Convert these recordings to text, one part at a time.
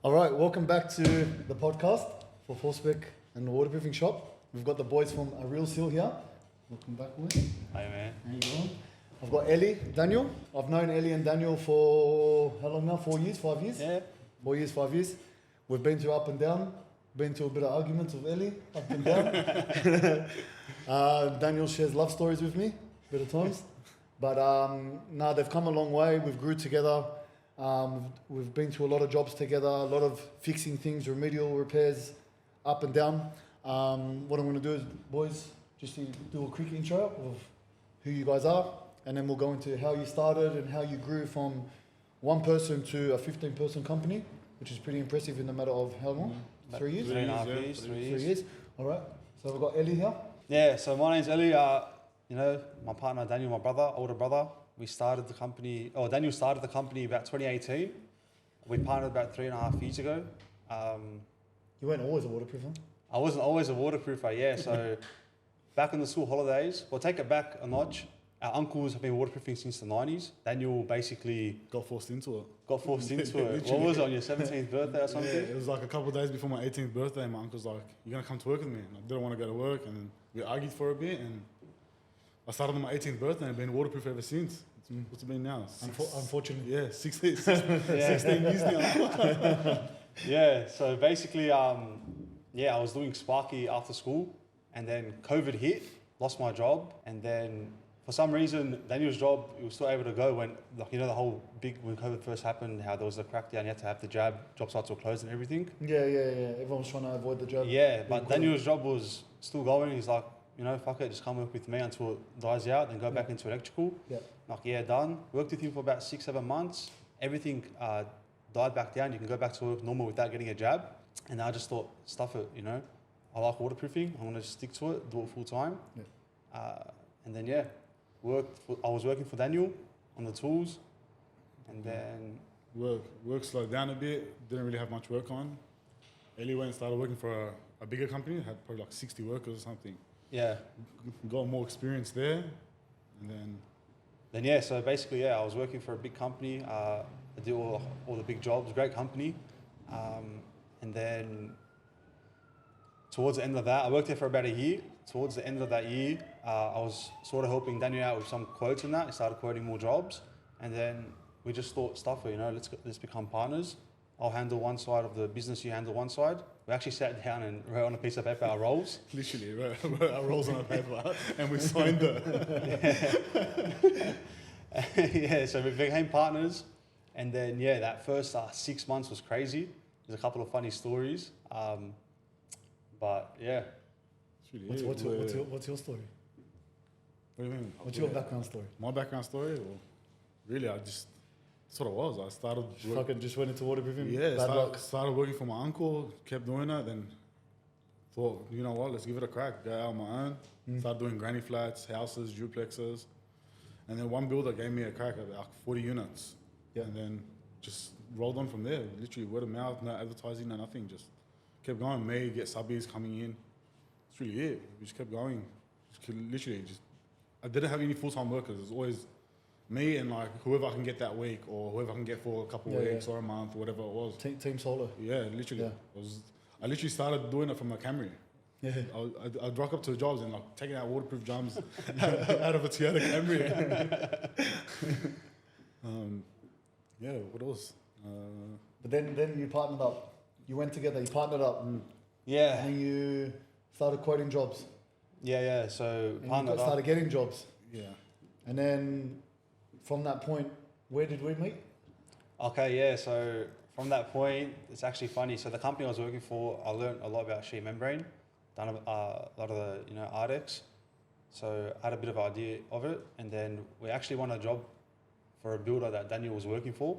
All right, welcome back to the podcast for Forspec and the waterproofing shop. We've got the boys from Areal Seal here. Welcome back, boys. Hi, man. How you going? I've got Ellie, Daniel. I've known Ellie and Daniel for how long now? 4 years, 5 years? Yeah. 4 years, 5 years. We've been through up and down. Been to a bit of arguments with Ellie, up and down. Daniel shares love stories with me, a bit of times. But no, they've come a long way. We've grew together. We've been through a lot of jobs together, a lot of fixing things, remedial repairs, up and down. What I'm going to do is, boys, just to do a quick intro of who you guys are, and then we'll go into how you started and how you grew from one person to a 15-person company, which is pretty impressive in the matter of how long? 3 years? 3.5 years, 3 years. 3 years. All right. So we've got Ellie here. Yeah, so my name's Ellie. My partner Daniel, my brother, older brother. We started the company, Daniel started the company about 2018. We partnered about 3.5 years ago. You weren't always a waterproofer. I wasn't always a waterproofer, yeah. So back in the school holidays, we'll take it back a notch. Our uncles have been waterproofing since the 90s. Daniel basically got forced into it. What was it, on your 17th birthday or something? Yeah, it was like a couple of days before my 18th birthday. My uncle's like, "You're gonna come to work with me?" And I didn't want to go to work, and then we argued for a bit. And I started on my 18th birthday and been waterproof ever since. What's it been now? Unfortunately. Yeah, 16 years now. Yeah, so basically, I was doing Sparky after school, and then COVID hit, lost my job, and then for some reason, Daniel's job, he was still able to go when, the whole when COVID first happened, how there was a crackdown, you had to have the jab, job sites were closed and everything. Yeah. Everyone was trying to avoid the jab. Yeah, but Daniel's job was still going. He's like, fuck it, just come work with me until it dies out, then go back into electrical. Yeah. Done. Worked with him for about 6-7 months. Everything died back down. You can go back to work normal without getting a jab. And I just thought, stuff it, I like waterproofing. I'm going to stick to it, do it full time. Yeah. And then, I was working for Daniel on the tools. And then... Work slowed down a bit. Didn't really have much work on. Ellie went and started working for a bigger company. Had probably like 60 workers or something. Yeah. Got more experience there. And then so basically, I was working for a big company. I did all the big jobs, great company. And then towards the end of that, I worked there for about a year. Towards the end of that year, I was sort of helping Daniel out with some quotes and that. I started quoting more jobs. And then we just thought, stuff it, let's become partners. I'll handle one side of the business, you handle one side. We actually sat down and wrote on a piece of paper our roles. Literally, wrote our roles on a paper and we signed it. So we became partners. And then, that first 6 months was crazy. There's a couple of funny stories. But yeah. What's your story? What do you mean? What's your background story? My background story? Well, really, that's what it was. I started... Just went into waterproofing? Yeah, started working for my uncle, kept doing it, then thought, you know what, let's give it a crack, go out on my own. Started doing granny flats, houses, duplexes. And then one builder gave me a crack at like 40 units. Yeah. And then just rolled on from there. Literally word of mouth, no advertising, no nothing. Just kept going. Get subbies coming in. That's really it. We just kept going. I didn't have any full-time workers. It was always me and like whoever I can get that week or whoever I can get for a couple of weeks or a month or whatever it was. Team solo. Yeah, literally. Yeah. I literally started doing it from a Camry. Yeah. I'd rock up to the jobs and like taking out waterproof jumps out of a Toyota Camry. What else? But then you partnered up. You went together, you partnered up. Yeah. And then you started quoting jobs. Yeah. So partnered up. Started getting jobs. Yeah. And then from that point, where did we meet? Okay, so from that point, it's actually funny. So the company I was working for, I learned a lot about sheet membrane, done a lot of the Ardex. So I had a bit of an idea of it, and then we actually won a job for a builder that Daniel was working for.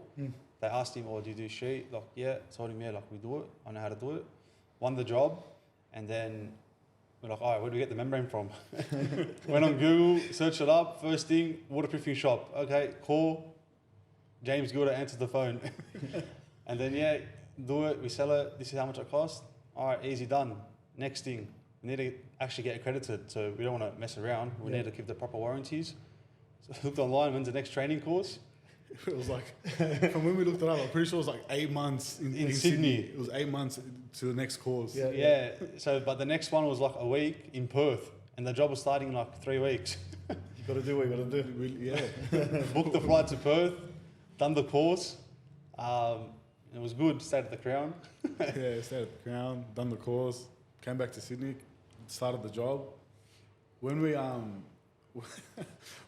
They asked him, do you do sheet? Like, yeah. Told him, we do it. I know how to do it. Won the job, and then we're like, all right, where do we get the membrane from? Went on Google, searched it up. First thing, waterproofing shop. Okay, call. James Gilder answers the phone. And then, do it. We sell it. This is how much it costs. All right, easy, done. Next thing, we need to actually get accredited. So we don't want to mess around. We need to give the proper warranties. So I looked online, when's the next training course? It was like, from when we looked it up, I'm pretty sure it was like 8 months in Sydney. It was 8 months to the next course. Yeah. Yeah. So, but the next one was like a week in Perth, and the job was starting in like 3 weeks. You got to do what you got to do. Yeah. Booked the flight to Perth, done the course. It was good. Stayed at the Crown. Yeah, stayed at the Crown, done the course, came back to Sydney, started the job. When we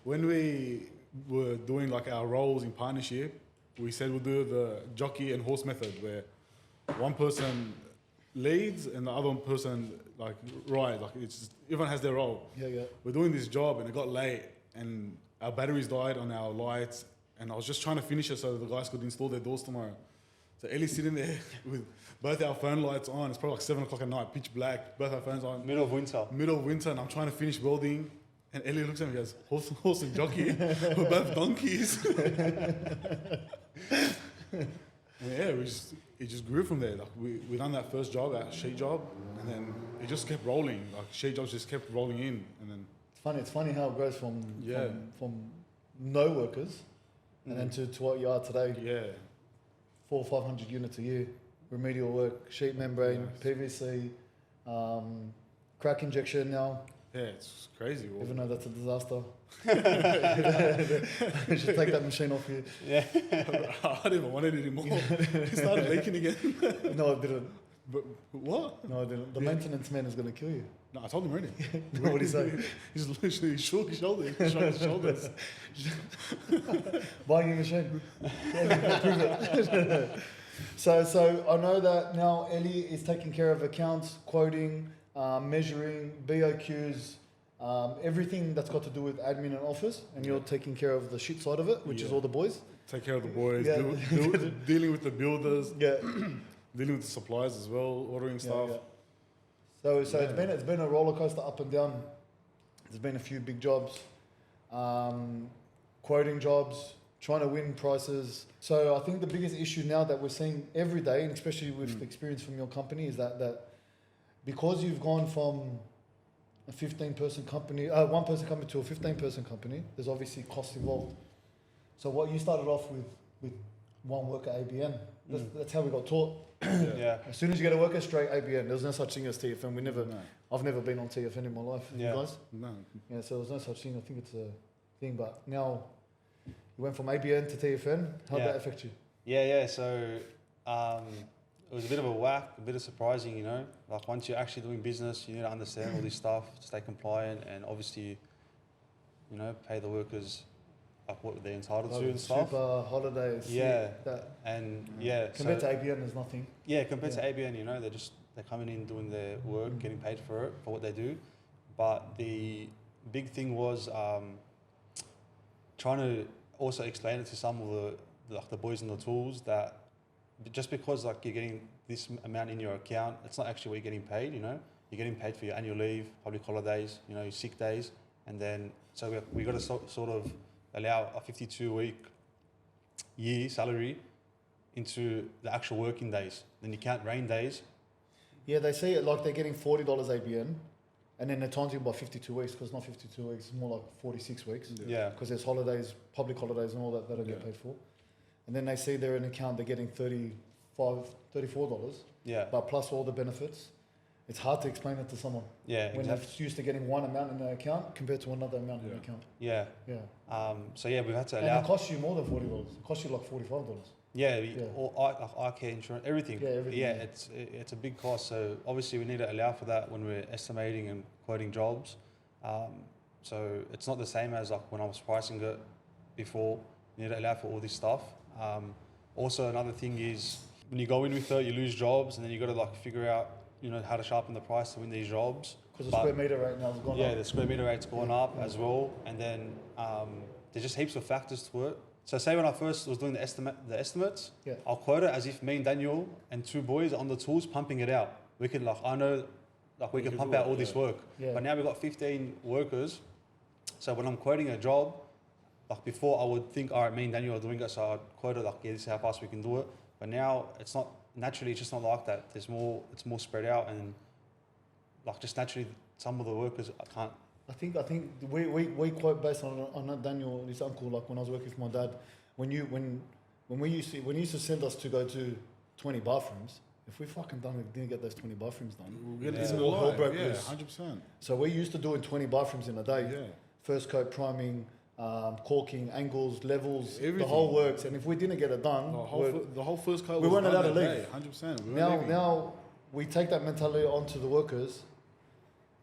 when we were doing like our roles in partnership, we said we'll do the jockey and horse method, where one person leads and the other person like rides. Like it's just, everyone has their role. Yeah, yeah. We're doing this job and it got late and our batteries died on our lights, and I was just trying to finish it so the guys could install their doors tomorrow. So Ellie's sitting there with both our phone lights on. It's probably like 7 o'clock at night, pitch black, both our phones on. Middle of winter. Middle of winter, and I'm trying to finish welding. And Ellie looks at me and goes, horse and jockey, we're both donkeys. And yeah, it just grew from there. Like we done that first job, that sheet job, and then it just kept rolling. Like sheet jobs just kept rolling in, and then It's funny how it goes from no workers and then to what you are today. yeah, 400 or 500 units a year, remedial work, sheet membrane, Nice. PVC, crack injection now, yeah, it's crazy. Well, even though that's a disaster. You should take that machine off you. Yeah. I don't even want it anymore. It started leaking again. No, I didn't. But what? No, I didn't. The Yeah. maintenance man is going to kill you. No, I told him already. No, what did he say? He's literally shook his shoulders. He shrugged his shoulders. Buy a new machine. Prove it. So I know that now Ellie is taking care of accounts, quoting, measuring, BOQs, everything that's got to do with admin and office, and you're taking care of the shit side of it, which is Yeah. all the boys. Take care of the boys. Yeah. Dealing with the builders. Yeah. Dealing with the suppliers as well. Ordering stuff. Yeah. So it's been a roller coaster up and down. There's been a few big jobs, quoting jobs, trying to win prices. So I think the biggest issue now that we're seeing every day, and especially with the experience from your company, is that because you've gone from a 15-person company, one-person company to a 15-person company, there's obviously costs involved. So what you started off with one worker ABN, that's how we got taught. Yeah. As soon as you get a worker, straight ABN. There's no such thing as TFN. No. I've never been on TFN in my life. Yeah. You guys? No. Yeah, so there's no such thing. I think it's a thing. But now you went from ABN to TFN. How did Yeah. that affect you? Yeah. So it was a bit of a whack, a bit of surprising, you know. Like once you're actually doing business, you need to understand all this stuff, stay compliant, and obviously, you know, pay the workers like what they're entitled to and stuff. Super holidays. Yeah. That, And yeah, compared so, to ABN, there's nothing. yeah, compared Yeah. to ABN, you know, they're coming in doing their work, getting paid for it for what they do. But the big thing was trying to also explain it to some of the boys in the tools that just because like you're getting this amount in your account, it's not actually what you're getting paid. You know, you're getting paid for your annual leave, public holidays, you know, your sick days, and then so we got to sort of allow a 52-week year salary into the actual working days. Then you count rain days. Yeah, they say it like they're getting $40 ABN, and then they're timing by 52 weeks because it's not 52 weeks, it's more like 46 weeks. Yeah. Because there's holidays, public holidays, and all that I get paid for. And then they see they're in account, they're getting $34, Yeah. but plus all the benefits. It's hard to explain it to someone Yeah. when Exactly. they're used to getting one amount in their account compared to another amount in their account. Yeah. Yeah. So yeah, we've had to And allow. it costs you more than $40. It costs you like $45. Yeah, Yeah. or eye care insurance, everything. Yeah, everything, Yeah, yeah. it's a big cost. So obviously we need to allow for that when we're estimating and quoting jobs. So it's not the same as like when I was pricing it before. You need to allow for all this stuff. Also another thing is when you go in with it, you lose jobs, and then you got to like figure out, you know, how to sharpen the price to win these jobs. Because the But- square meter right now has gone Yeah, up. the square meter rate's gone up as well, and then there's just heaps of factors to it. So say when I first was doing the estimates, Yeah. I'll quote it as if me and Daniel and two boys are on the tools pumping it out. We can I know we can can pump do out it, all this yeah. work. Yeah. But now we've got 15 workers. So when I'm quoting a job, like before I would think, all right, me and Daniel are doing it, so I'd quote it like, yeah, this is how fast we can do it. But now it's not naturally, it's just not like that. It's more spread out, and like just naturally some of the workers I can't. I think we quote based on Daniel, his uncle. Like when I was working for my dad, when we used to send us to go to 20 bathrooms, if we fucking didn't get those 20 bathrooms done, We'll get it's in the all hell light. broke Yeah, loose. 100%. So we're used to doing 20 bathrooms in a day. Yeah. First coat priming, caulking, angles, levels, the Everything. whole works. And if we didn't get it done, The whole first coat we was weren't done allowed to that leave. day, 100%. We weren't now leaving. now we take that mentality onto the workers.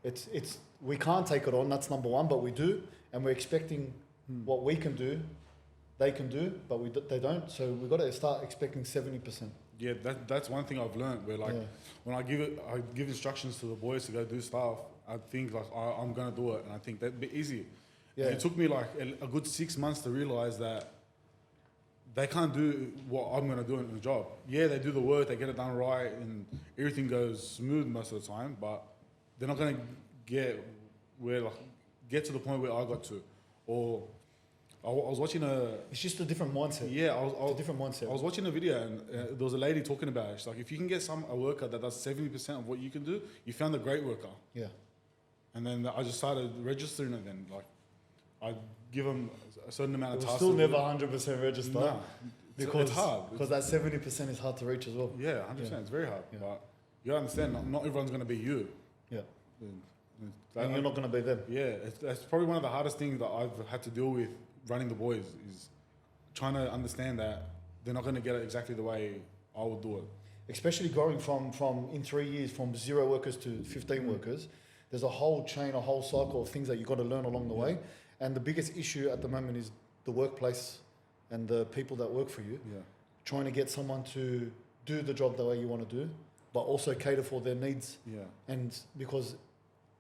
It's we can't take it on. That's number one, but we do, and we're expecting what we can do, they can do, but they don't. So we've got to start expecting 70%. Yeah, that's one thing I've learned. Where like when I give instructions to the boys to go do stuff, I think like I'm gonna do it, and I think that'd be easy. Yeah. It took me like a good 6 months to realize that they can't do what I'm gonna do in the job. Yeah, they do the work, they get it done right, and everything goes smooth most of the time. But they're not gonna get to the point where I got to, or I was watching It's just a different mindset. yeah, It's a different mindset. I was watching a video and there was a lady talking about it. She's like, if you can get a worker that does 70% of what you can do, you found a great worker. Yeah. And then I just started registering it. Then like, I give them a certain amount of We'll tasks. still to never do. 100% register Nah, because it's hard. Because that 70% is hard to reach as well. Yeah, 100%. Yeah. It's very hard. Yeah. But you gotta understand, not everyone's gonna be you. Yeah. That- And you're not going to be them. Yeah, that's probably one of the hardest things that I've had to deal with running the boys is trying to understand that they're not going to get it exactly the way I would do it. Especially growing from in 3 years from 0 workers to 15 workers, there's a whole chain, a whole cycle of things that you've got to learn along the way. And the biggest issue at the moment is the workplace and the people that work for you. Yeah. Trying to get someone to do the job the way you want to do, but also cater for their needs. Yeah. And because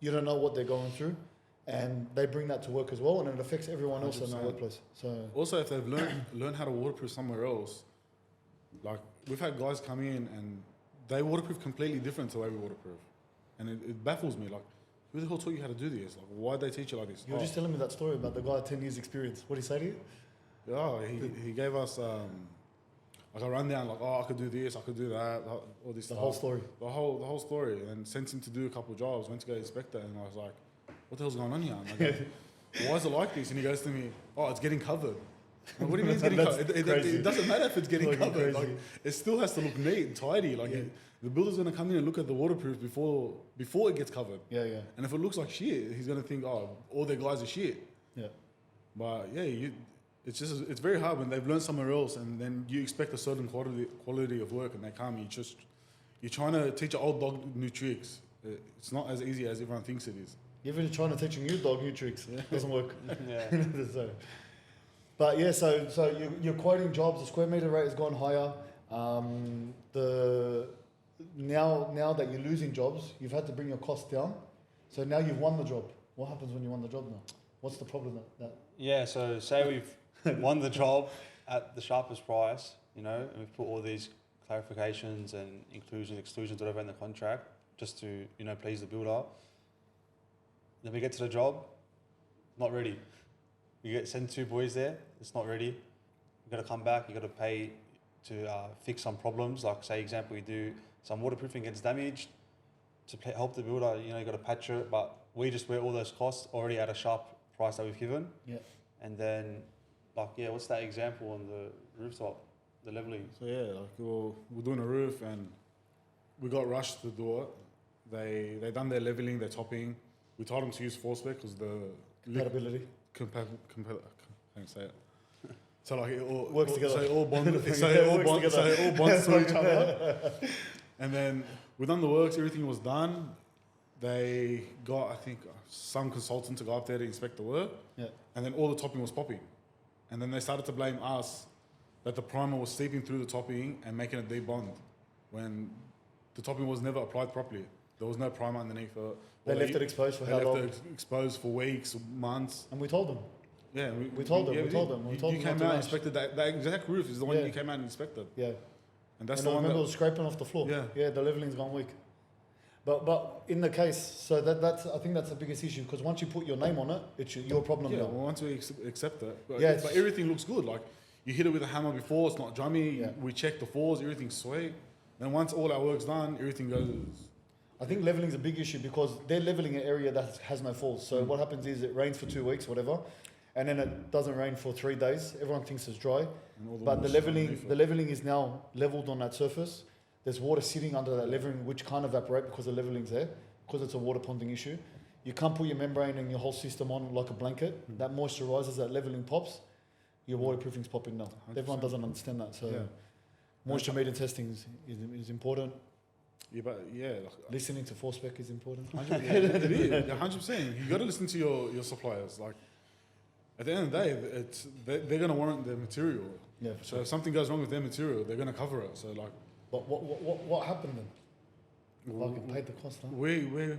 you don't know what they're going through, and they bring that to work as well, and it affects everyone else in the 100%. workplace. So Also, if they've learned how to waterproof somewhere else, like we've had guys come in and they waterproof completely different to the way we waterproof, and it baffles me. Like, who the hell taught you how to do this? Like, why'd they teach you like this? you were just telling me that story about the guy with 10 years experience. What did he say to you? Yeah, he gave us like a rundown, like, oh, I could do this, I could do that, all this The stuff. whole story. The whole story, and sent him to do a couple of jobs. Went to go inspect it, and I was like, "What the hell's going on here?" I'm like, "Why is it like this?" And he goes to me, "Oh, it's getting covered." Like, what do you mean it's getting That's covered? crazy. It doesn't matter if it's getting Fucking covered. crazy. Like, it still has to look neat and tidy. Like the builder's gonna come in and look at the waterproof before it gets covered. Yeah, yeah, And if it looks like shit, he's gonna think, "Oh, all their guys are shit." yeah. But yeah, it's very hard when they've learned somewhere else, and then you expect a certain quality of work, and they come. You're trying to teach an old dog new tricks. It's not as easy as everyone thinks it is. You're even trying to teach a new dog new tricks. Doesn't work. Yeah. So, but yeah, so you're quoting jobs. The square meter rate has gone higher. Now that you're losing jobs, you've had to bring your costs down. So now you've won the job. What happens when you won the job now? What's the problem that Yeah, so say we've won the job at the sharpest price, you know, and we've put all these clarifications and inclusions, exclusions, whatever in the contract, just to, you know, please the builder. Then we get to the job, not ready. You get send 2 boys there, it's not ready. You got to come back, you got to pay to fix some problems. Like say example, you do some waterproofing gets damaged, to help the builder, you know, you got to patch it, but we just wear all those costs already at a sharp price that we've given. Yeah. And then, like, yeah, what's that example on the rooftop, the leveling? So yeah, like we're doing a roof, and we got rushed to do it. They done their leveling, their topping. We told them to use Forspec because the compatibility? Can't say it. So like it all Works together. So it all bonds. So Yeah, it all works bonds. So together. it all bonds to each other. And then we done the works. Everything was done. They got, I think, some consultant to go up there to inspect the work. Yeah. And then all the topping was popping. And then they started to blame us that the primer was seeping through the topping and making it debond when the topping was never applied properly. There was no primer underneath it. They left it exposed for They how left long? it exposed for weeks, months. And we told them. Yeah, We told them, yeah, we did. told them, we told You them came not out to and inspected that exact roof is the one Yeah. you came out and inspected. Yeah. And that's And the I one remember that, it was scraping off the floor. Yeah. Yeah, the leveling's gone weak. But in the case, so that's I think that's the biggest issue, because once you put your name on it, it's your problem yeah, now. well, once we accept it. But, Yeah, but everything looks good. Like, you hit it with a hammer before, it's not drummy. Yeah. We check the falls, everything's sweet. Then once all our work's done, everything goes. I think levelling is a big issue because they're levelling an area that has no falls. So what happens is it rains for 2 weeks, whatever, and then it doesn't rain for 3 days. Everyone thinks it's dry, And all but the water's leveling underneath the it. leveling is now leveled on that surface. There's water sitting under that leveling, which can't evaporate because the leveling's there, because it's a water ponding issue. You can't put your membrane and your whole system on like a blanket. That moisturizes, that leveling pops. Your waterproofing's popping now. Everyone 100%. doesn't understand that. So Yeah. moisture meter testing is important. Yeah, but yeah, Listening to Forspec is important. 100%. It is 100%. You got to listen to your suppliers. Like at the end of the day, they're going to warrant their material. Yeah, for So sure. if something goes wrong with their material, they're going to cover it. So like But what happened then? Fucking paid the cost, huh?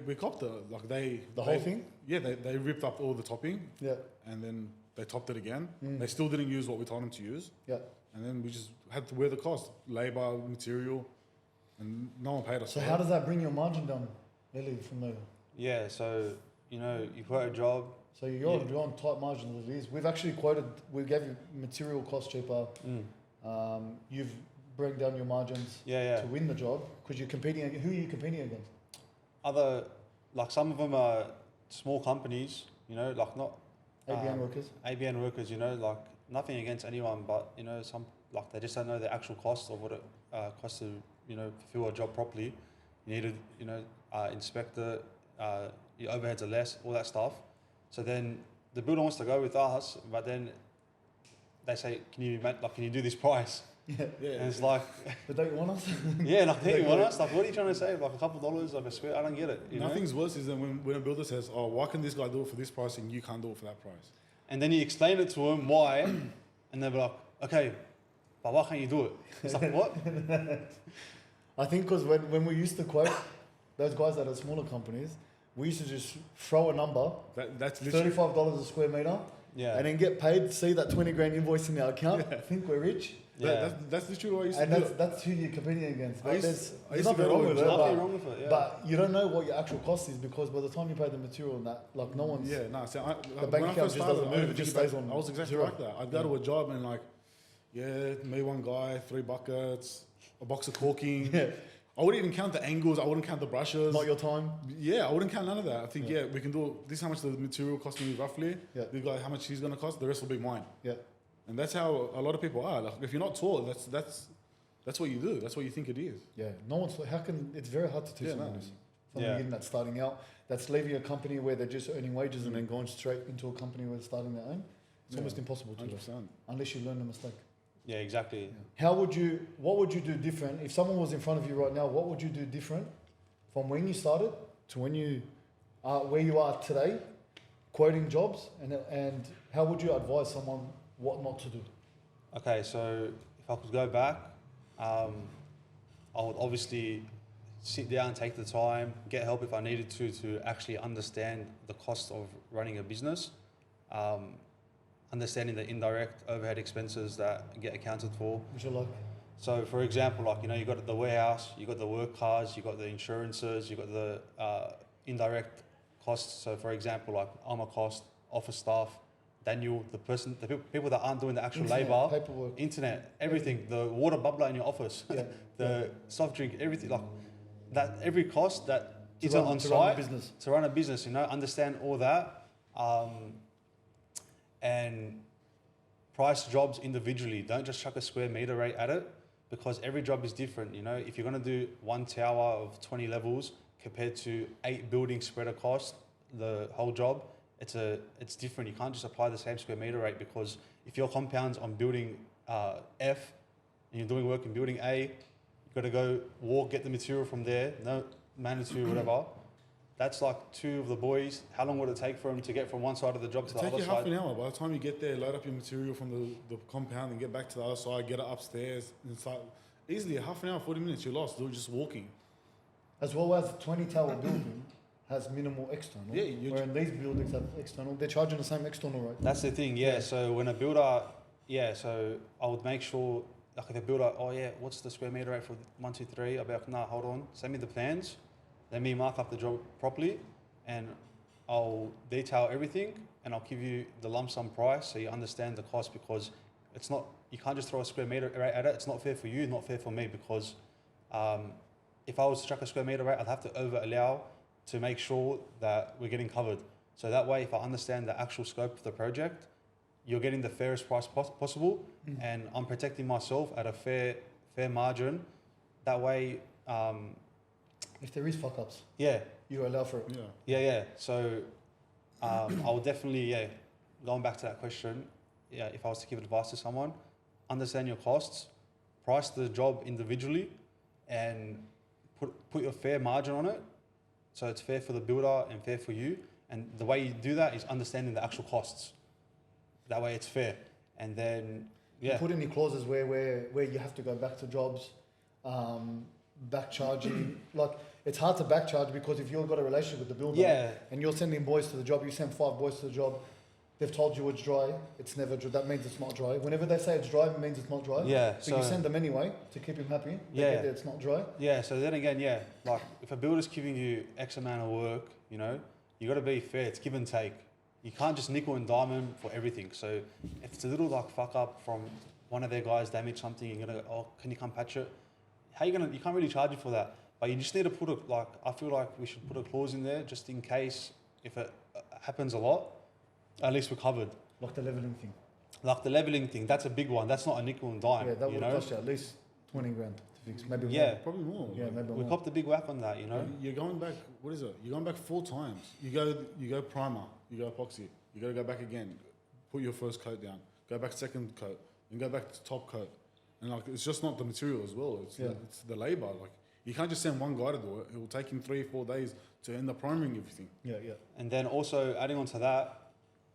we copped it. Like The whole thing? Yeah, they ripped up all the topping Yeah, and then they topped it again. Mm. They still didn't use what we told them to use, yeah. and then we just had to wear the cost, labor, material, and no one paid us. So for how it. does that bring your margin down, Ellie, from there? Yeah, so you know, you put a job. So you're on tight margins as it is. We've actually quoted, we gave you material cost cheaper. You've bring down your margins Yeah, to win the job because you're competing. Who are you competing against? Other, like some of them are small companies, you know, like not ABN workers. ABN workers, you know, like nothing against anyone, but you know, some like they just don't know the actual cost of what it costs to, you know, fulfill a job properly. You need to, you know, inspect it, your overheads are less, all that stuff. So then the builder wants to go with us, but then they say, can you do this price? Yeah. And it's like, But don't you want us? yeah, like they want us. Like, what are you trying to say? Like a couple of dollars, like a square? I don't get it. You know? Nothing's worse is than when a builder says, "Oh, why can this guy do it for this price and you can't do it for that price?" And then you explain it to them why, and they'll be like, okay, but why can't you do it? It's like, what? I think because when we used to quote those guys that are smaller companies, we used to just throw a number, That's literally $35 a square meter, Yeah. and then get paid. See that 20 grand invoice in our account. Think we're rich, Yeah. that's literally what I used to and do. that's who you're competing against. I But used- there's I used to nothing go wrong to a with it. job. Nothing But, wrong with it, yeah. but you don't know what your actual cost is because by the time you pay the material and that, like no one's. Yeah, no. So bank when I account first just started, doesn't move, I it didn't just think stays about- on I was exactly zero. like that. I'd go to a job and like, yeah, me one guy, 3 buckets, a box of caulking. Yeah. I wouldn't even count the angles. I wouldn't count the brushes. Not your time. Yeah, I wouldn't count none of that. I think, Yeah. yeah, we can do it. This is how much the material cost me roughly. Yeah. This guy, how much he's going to cost. The rest will be mine. Yeah. And that's how a lot of people are. Like, if you're not taught, that's what you do. That's what you think it is. Yeah. No one's. How can? It's very hard to teach Yeah, someone no. this. From the Yeah. beginning that's starting out, that's leaving a company where they're just earning wages and then going straight into a company where they're starting their own. It's Yeah. almost impossible to do 100%. unless you learn the mistake. Yeah, exactly. What would you do different if someone was in front of you right now? What would you do different from when you started to when you are where you are today, quoting jobs, and how would you advise someone what not to do? Okay, so if I could go back, I would obviously sit down, take the time, get help if I needed to actually understand the cost of running a business, understanding the indirect overhead expenses that get accounted for. Which are like, So, for example, like, you know, you got the warehouse, you got the work cars, you got the insurances, you got the indirect costs. So, for example, like armor cost, office staff, Daniel, the people that aren't doing the actual internet, labor, paperwork. internet, everything, the water bubbler in your office, Yeah. the soft drink, everything, like that, every cost that To isn't run- on to run a site business. to run a business, you know, understand all that, and price jobs individually. Don't just chuck a square meter rate at it because every job is different. You know, if you're going to do one tower of 20 levels compared to 8 buildings spread across the whole job, it's different. You can't just apply the same square meter rate because if your compound's on building F and you're doing work in building A, you've got to go walk, get the material from there, no mandatory, whatever. That's like 2 of the boys. How long would it take for them to get from one side of the job to the Take other you side? half an hour. By the time you get there, load up your material from the compound and get back to the other side, get it upstairs and start. Easily, half an hour, 40 minutes, you're lost. You're just walking. As well as 20 tower building has minimal external. Yeah, you- where in these buildings have external, they're charging the same external rate. That's the thing, yeah. Yeah. So when a builder, so I would make sure, like if a builder, oh yeah, what's the square meter rate for 1, 2, 3? I'll be like, nah, hold on, send me the plans, let me mark up the job properly, and I'll detail everything, and I'll give you the lump sum price so you understand the cost because it's not, you can't just throw a square meter rate at it. It's not fair for you, not fair for me because if I was to chuck a square meter rate, I'd have to over allow to make sure that we're getting covered. So that way, if I understand the actual scope of the project you're getting the fairest price possible, and I'm protecting myself at a fair margin. That way, If there is fuck ups, yeah, you allow for it. yeah. So I would definitely, going back to that question, if I was to give advice to someone, understand your costs, price the job individually, and put your fair margin on it, so it's fair for the builder and fair for you. And the way you do that is understanding the actual costs. That way it's fair. And then, You put any clauses where you have to go back to jobs, back charging. Like, it's hard to back charge because if you've got a relationship with the builder and you're sending boys to the job, you send 5 boys to the job, they've told you it's dry, it's never dry, that means it's not dry. Whenever they say it's dry, it means it's not dry. So you send them anyway to keep him happy. They get there, it's not dry. So then again, like if a builder's giving you X amount of work, you know, you got to be fair. It's give and take. You can't just nickel and diamond for everything. So if it's a little like fuck up from one of their guys damage something, you're gonna go, oh, can you come patch it? How you can't really charge you for that. But you just need to put I feel like we should put a clause in there just in case if it happens a lot, at least we're covered. Like the leveling thing. Like the leveling thing, that's a big one. That's not a nickel and dime. Yeah, that would cost you at least 20 grand to fix. Maybe more. Probably more. Yeah, maybe We more. copped a big whack on that, you know. You're going back. What is it? You're going back 4 times. You go primer. You go epoxy. You got to go back again. Put your first coat down. Go back second coat. Then go back to top coat. And like it's just not the material as well. It's the labor. Like you can't just send one guy to do it. It will take him 3-4 days to end up priming everything. Yeah. And then also adding on to that,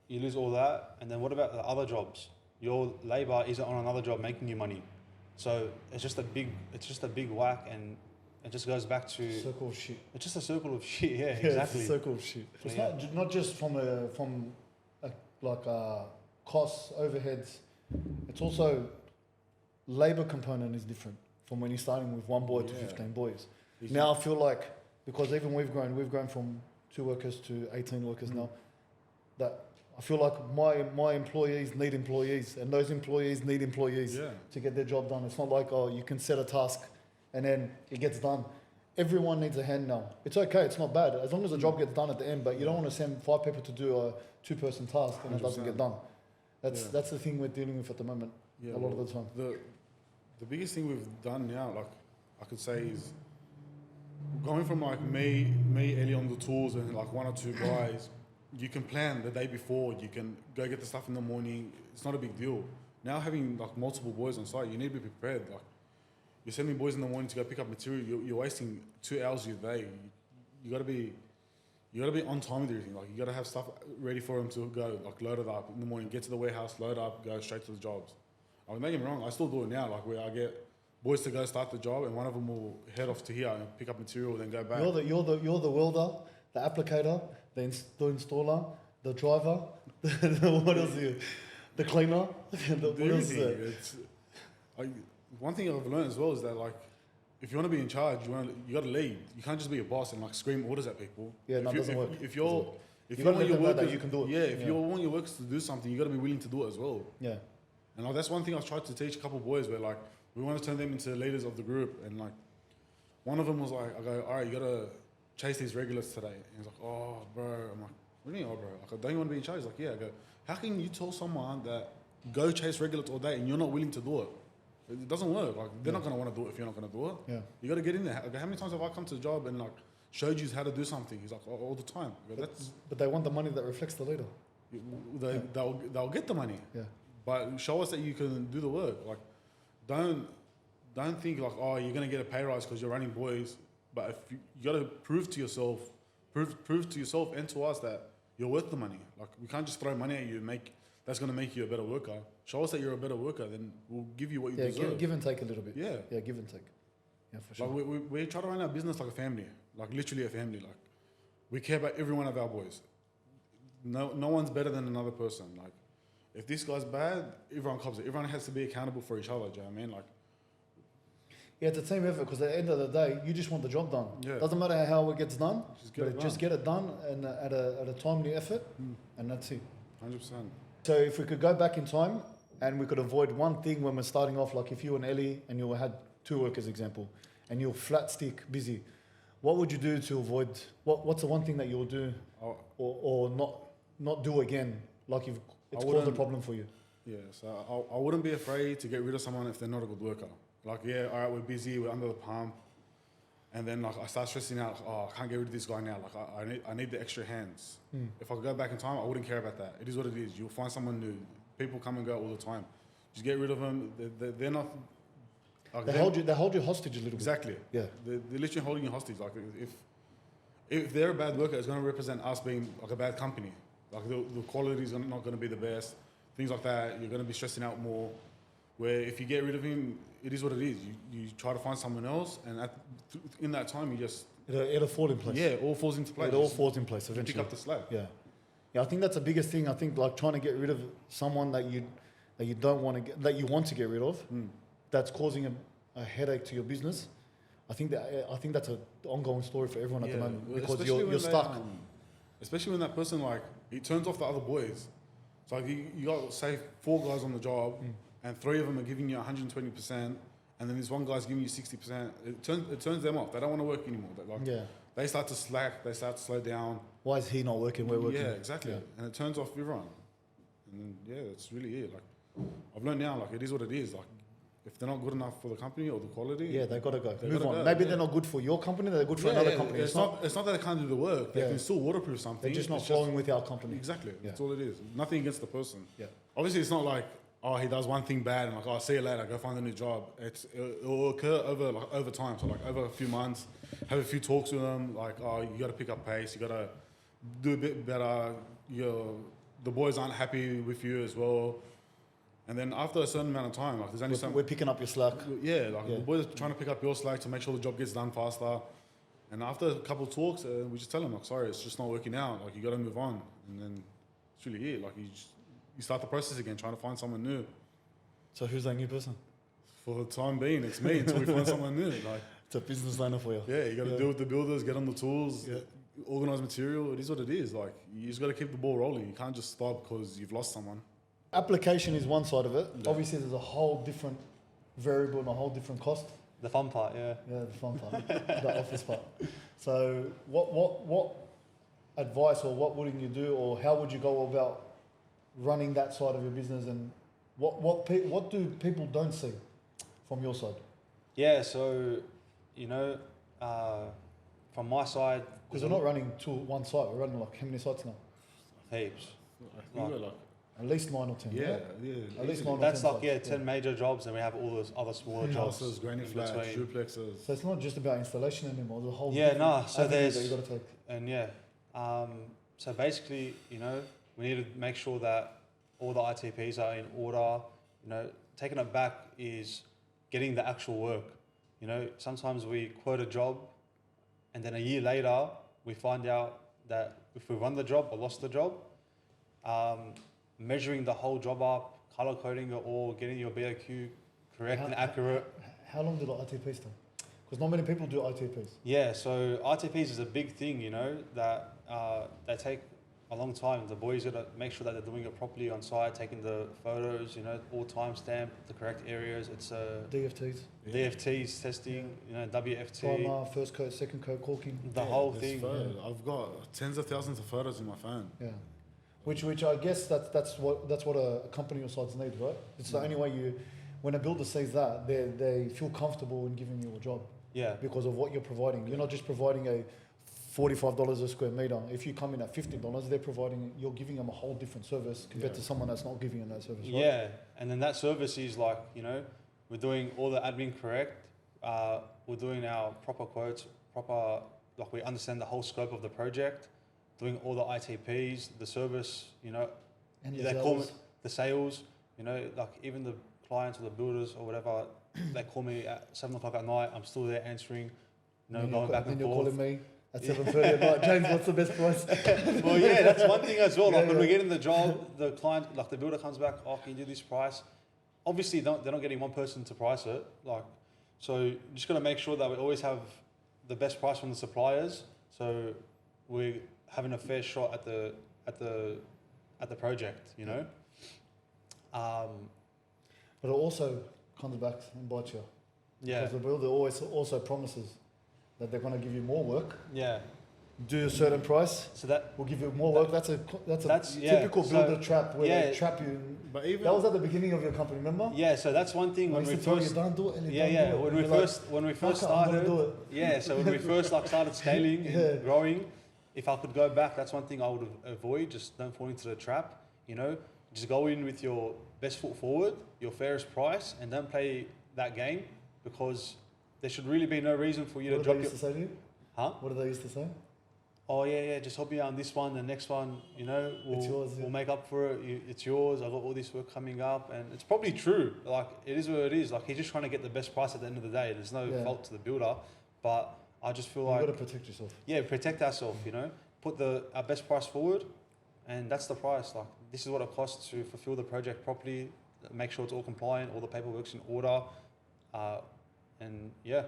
you lose all that. And then what about the other jobs? Your labor isn't on another job making you money. So it's just a big whack, and it just goes back to circle of shit. It's just a circle of shit. Yeah, It's exactly. a circle of shit. It's not just from costs, overheads. It's also labor component is different from when you're starting with 1 boy to 15 boys. Now I feel like because even we've grown from 2 workers to 18 workers now. That I feel like my employees need employees, and those employees need employees to get their job done. It's not like you can set a task and then it gets done. Everyone needs a hand now. It's okay, it's not bad as long as the job gets done at the end. But you don't want to send 5 people to do a 2-person task and 100%. It doesn't get done. That's the thing we're dealing with at the moment. A lot of the time. The biggest thing we've done now, like I could say, is going from like me, Ellie on the tools, and like 1 or 2 guys. You can plan the day before. You can go get the stuff in the morning. It's not a big deal. Now having like multiple boys on site, you need to be prepared. Like you're sending boys in the morning to go pick up material. You're wasting 2 hours of your day. You got to be on time with everything. Like you got to have stuff ready for them to go. Like load it up in the morning. Get to the warehouse, load up, go straight to the jobs. I mean, don't get me wrong. I still do it now. Like where I get boys to go start the job, and one of them will head off to here and pick up material, then go back. You're the welder, the applicator, the installer, the driver, what else are you? The cleaner. What else is there? One thing I've learned as well is that like, if you want to be in charge, you got to lead. You can't just be a boss and like scream orders at people. Yeah, no, it doesn't work. If you want your workers, you can do it. Yeah, if you want your workers to do something, you got to be willing to do it as well. Yeah. And like, that's one thing I've tried to teach a couple of boys where like we want to turn them into leaders of the group, and like one of them was like, I go, all right, you got to chase these regulars today. And he's like, oh, bro. I'm like, what do you mean, oh, bro? Like, don't you want to be in charge? He's like, yeah. I go, how can you tell someone that go chase regulars all day and you're not willing to do it? It doesn't work. Like, they're not going to want to do it if you're not going to do it. Yeah. You got to get in there. I go, how many times have I come to the job and like showed you how to do something? He's like, oh, all the time. I go, but they want the money that reflects the leader. They'll get the money. Yeah. But show us that you can do the work. Like, don't think like, oh, you're going to get a pay rise because you're running boys. But if you got to prove to yourself and to us that you're worth the money. Like, we can't just throw money at you and that's going to make you a better worker. Show us that you're a better worker, then we'll give you what you deserve. Give and take a little bit. Yeah, give and take. Yeah, for sure. Like we try to run our business like a family, like literally a family. Like we care about every one of our boys. No one's better than another person. Like if this guy's bad, everyone cops it. Everyone has to be accountable for each other. Do you know what I mean? Like. Yeah, it's a team effort because at the end of the day, you just want the job done. Yeah. Doesn't matter how it gets done, just get it done and at a timely effort, and that's it. 100%. So if we could go back in time and we could avoid one thing when we're starting off, like if you and Ellie and you had 2 workers, example, and you're flat stick busy, what would you do to avoid? What's the one thing that you'll do or not do again? Like you've it's caused a problem for you. Yeah, so I wouldn't be afraid to get rid of someone if they're not a good worker. Like, yeah, all right, we're busy, we're under the pump. And then like I start stressing out, oh, I can't get rid of this guy now. Like I need the extra hands. If I could go back in time, I wouldn't care about that. It is what it is. You'll find someone new. People come and go all the time. Just get rid of them. They're not. Like, They hold you hostage a little bit. Exactly. Yeah. They're literally holding you hostage. Like if they're a bad worker, it's going to represent us being like a bad company. Like the quality is not going to be the best. Things like that. You're going to be stressing out more. Where if you get rid of him, it is what it is. You try to find someone else, and in that time, you just It'll fall in place. yeah, it all falls into place. It all falls in place eventually. Pick up the slack. Yeah, I think that's the biggest thing. I think like trying to get rid of someone that you don't want to get, that you want to get rid of, that's causing a headache to your business. I think that's an ongoing story for everyone at the moment because you're stuck. Especially when that person like he turns off the other boys. So like you got say 4 guys on the job, and 3 of them are giving you 120%, and then this one guy's giving you 60%. It turns them off. They don't want to work anymore. They start to slack. They start to slow down. Why is he not working? We're working. Yeah, exactly. Yeah. And it turns off everyone. And then that's really it. Like I've learned now, like it is what it is. Like if they're not good enough for the company or the quality, they got to go. Move on. Go, Maybe they're not good for your company. They're good for another company. It's not that they can't do the work. They can still waterproof something. They're just not flowing with our company. Exactly. That's all it is. Nothing against the person. Yeah. Obviously, it's not like, oh, he does one thing bad and like, oh, see you later, go find a new job. It'll occur over time. So like over a few months, have a few talks with them. Like, oh, you got to pick up pace. You got to do a bit better. The boys aren't happy with you as well. And then after a certain amount of time, like there's only we're picking up your slack. The boys are trying to pick up your slack to make sure the job gets done faster. And after a couple of talks, we just tell them like, sorry, it's just not working out. Like you got to move on. And then it's really it. Like you start the process again, trying to find someone new. So who's that new person? For the time being, it's me until we find someone new. Like it's a business liner for you. Yeah, you got to deal with the builders, get on the tools, organize material. It is what it is. Like you just got to keep the ball rolling. You can't just stop because you've lost someone. Application is one side of it. Yeah. Obviously, there's a whole different variable and a whole different cost. The fun part, yeah. Yeah, the fun part, the office part. So, what advice or what wouldn't you do, or how would you go about running that side of your business, and what do people don't see from your side? Yeah, so from my side, because we're not running to one site. We're running like how many sites now? Heaps. At least 9 or 10. Yeah. At least 9 That's or 10 like 10 major jobs, and we have all those other smaller jobs. Houses, granny flats, duplexes. So it's not just about installation anymore. The whole So there's that you got to take. And so basically, we need to make sure that all the ITPs are in order. Taking it back is getting the actual work. Sometimes we quote a job, and then a year later we find out that if we won the job or lost the job. Measuring the whole job up, color coding it all, getting your BOQ correct and accurate. How long do the ITPs take? Because not many people do ITPs. Yeah, so ITPs is a big thing, that they take a long time. The boys got to make sure that they're doing it properly on site, taking the photos, all timestamp, the correct areas. It's DFTs. DFTs testing, WFT. Primer, first coat, second coat, caulking. The whole thing. I've got tens of thousands of photos in my phone. Yeah. Which I guess that's what a company your size needs, right? It's the only way when a builder says that, they feel comfortable in giving you a job. Yeah. Because of what you're providing. You're not just providing a $45 a square meter. If you come in at $50, you're giving them a whole different service compared to someone that's not giving them that service, right? Yeah, and then that service is like, we're doing all the admin correct. We're doing our proper quotes, like we understand the whole scope of the project. Doing all the ITPs, the service, and they call it the sales, like even the clients or the builders or whatever, they call me at 7 o'clock at night. I'm still there answering, going back and forth. You're calling me at 7:30 at night. James, what's the best price? Well, yeah, that's one thing as well. Like when we get in the job, the client, like the builder comes back, oh, can you do this price? Obviously, they're not getting one person to price it. So you just got to make sure that we always have the best price from the suppliers. So we're having a fair shot at the project, But it also comes back and bites you. Yeah. Because the builder always also promises that they're going to give you more work. Yeah. do a certain price. So that We'll give you more work. That's a yeah, typical so- builder trap where yeah. they trap you. But even That was at the beginning of your company, remember? yeah, so that's one thing I when used we to tell you, first don't do it. Ellie, yeah don't yeah do it. when we You're like, first "Fuck it, I'm gonna started do it." yeah, so when we first like started scaling and Yeah. growing, if I could go back, that's one thing I would avoid. Just don't fall into the trap. You know, just go in with your best foot forward, your fairest price, and don't play that game because there should really be no reason for you What to did drop they your used to say to you? huh. What did they used to say? Oh yeah, just help me out on this one. The next one, you know, It's yours, yeah. we'll make up for it. It's yours. I've got all this work coming up, and it's probably true. Like it is what it is. Like he's just trying to get the best price at the end of the day. There's no Yeah. fault to the builder, but I just feel You like got to protect yourself. yeah, protect ourselves. You know, put our best price forward, and that's the price. Like this is what it costs to fulfill the project properly. Make sure it's all compliant, all the paperwork's in order, and yeah.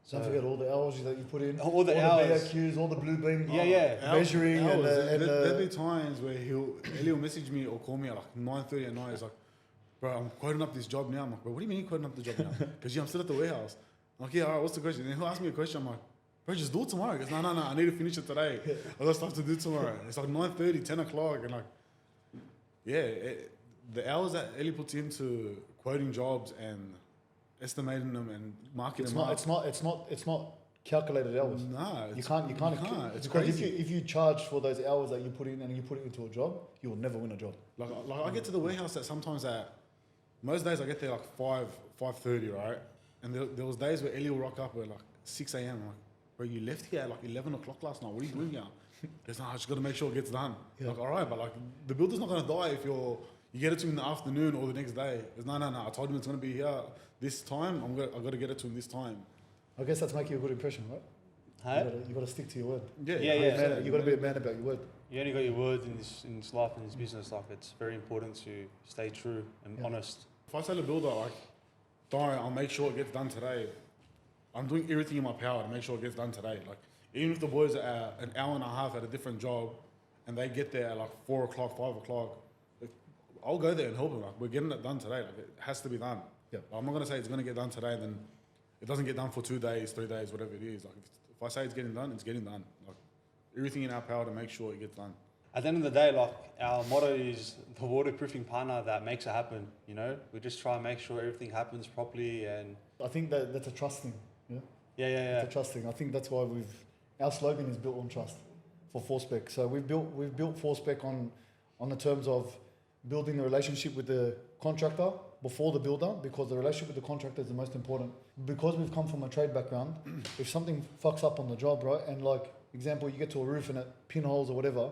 Don't forget all the hours that you put in. All the hours. BOQs, all the blue beam. Yeah. Measuring and there'll be times where Ellie will message me or call me at like 9:30 at night. He's like, bro, I'm quoting up this job now. I'm like, bro, what do you mean you're quoting up the job now? Because I'm still at the warehouse. I'm like, yeah, all right, what's the question? And he'll ask me a question. I'm like, bro, just do it tomorrow. He goes, no, I need to finish it today. I got stuff to do tomorrow. It's like 9:30, 10 o'clock. And like, yeah, the hours that Ellie puts into quoting jobs and estimating them and marking them up. It's not calculated hours. Nah, You can't. It's because crazy. if you charge for those hours that you put in and you put it into a job, you will never win a job. Like I get to the warehouse most days I get there like 5:30, right? And there was days where Ellie will rock up at like 6 a.m. I'm like, bro, you left here at like 11 o'clock last night. What are you doing here? Because I just got to make sure it gets done. Yeah. Like, all right, but like the builder's not going to die if you get it to him in the afternoon or the next day. Because no, I told him it's going to be here this time. I got to get it to him this time. I guess that's making a good impression, right? Hey? You got to stick to your word. Yeah. You got to be a man about your word. You only got your word in this life and this business. Like it's very important to stay true and honest. If I tell the builder, like, don't worry, I'll make sure it gets done today. I'm doing everything in my power to make sure it gets done today. Like, even if the boys are an hour and a half at a different job and they get there at like 4 o'clock, 5 o'clock, I'll go there and help them. Like, we're getting it done today. Like, it has to be done. Yeah. I'm not going to say it's going to get done today and then it doesn't get done for 2 days, 3 days, whatever it is. Like, if I say it's getting done, it's getting done. Like, everything in our power to make sure it gets done. At the end of the day, like our motto is the waterproofing partner that makes it happen. You know, we just try and make sure everything happens properly and. I think that's a trust thing. Yeah. Yeah. It's a trust thing. I think that's why our slogan is built on trust for Forspec. So we've built Forspec on the terms of building the relationship with the contractor before the builder, because the relationship with the contractor is the most important. Because we've come from a trade background, if something fucks up on the job, right, and like example, you get to a roof and it pinholes or whatever,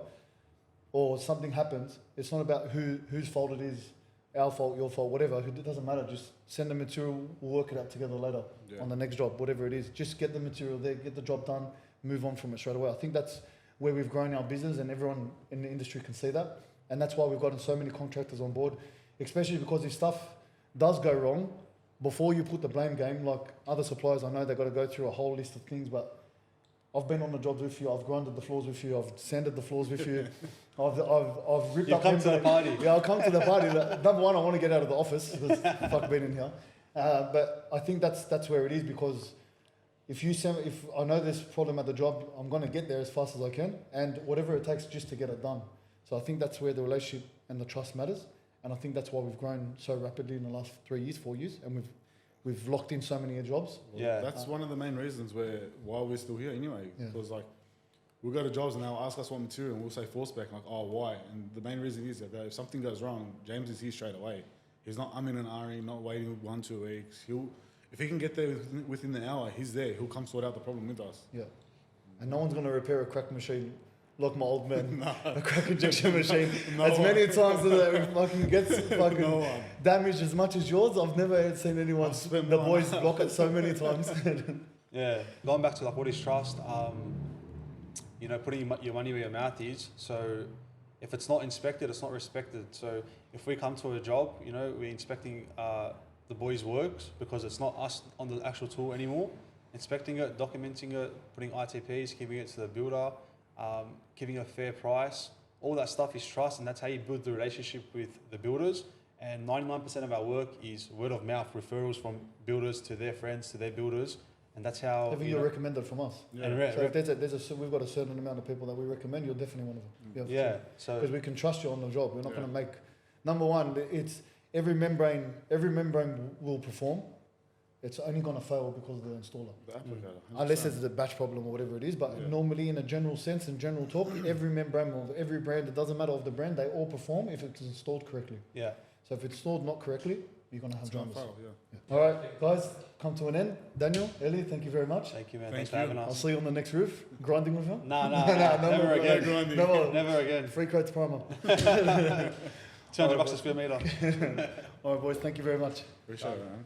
or something happens, it's not about whose fault it is, our fault, your fault, whatever. It doesn't matter. Just send the material. We'll work it out together later on the next job, whatever it is. Just get the material there, get the job done, move on from it straight away. I think that's where we've grown our business, and everyone in the industry can see that. And that's why we've gotten so many contractors on board, especially because if stuff does go wrong, before you put the blame game, like other suppliers, I know they've got to go through a whole list of things, but I've been on the jobs with you, I've grinded the floors with you, I've sanded the floors with you, I've ripped You've up. come to the party. Yeah, I'll come to the party. Number one, I want to get out of the office because fuck being in here. But I think that's where it is, because if I know there's a problem at the job, I'm going to get there as fast as I can, and whatever it takes just to get it done. So I think that's where the relationship and the trust matters, and I think that's why we've grown so rapidly in the last 3 years, 4 years, and we've locked in so many jobs. Yeah. That's one of the main reasons why we're still here anyway. Yeah. Because like we'll go to jobs and they'll ask us what material and we'll say Forspec, like, oh, why? And the main reason is that if something goes wrong, James is here straight away. He's not umming and ahhing, not waiting 1-2 weeks. If he can get there within the hour, he's there. He'll come sort out the problem with us. Yeah. And no one's going to repair a crack machine like my old man, a crack injection machine. As many times as it fucking gets fucking damaged as much as yours, I've never seen anyone, the boys block it so many times. Yeah, going back to like what is trust, you know, putting your money where your mouth is. So if it's not inspected, it's not respected. So if we come to a job, you know, we're inspecting the boys' works because it's not us on the actual tool anymore. Inspecting it, documenting it, putting ITPs, giving it to the builder, giving a fair price. All that stuff is trust, and that's how you build the relationship with the builders. And 99% of our work is word of mouth, referrals from builders to their friends, to their builders. and that's how. Having you you know, recommended from us. Yeah. and re- So if we've got a certain amount of people that we recommend, you're definitely one of them. yeah. So Because we can trust you on the job. We're not Yeah. going to make. Number one, it's every membrane will perform. It's only going to fail because of the installer. The applicator. Unless it's a batch problem or whatever it is. But Yeah. normally, in a general sense, in general talk, every membrane of every brand, it doesn't matter of the brand, they all perform if it's installed correctly. yeah. So if it's installed not correctly, you're going to have It's gonna dramas. fail, yeah. All right, guys, come to an end. Daniel, Ellie, thank you very much. Thank you, man. Thank Thanks for you. having I'll us. see you on the next roof, grinding with him. No, no never more, again. grinding. No more. Never again. Free coats primer. $200 a square meter. All right, boys, thank you very much. Appreciate it, man.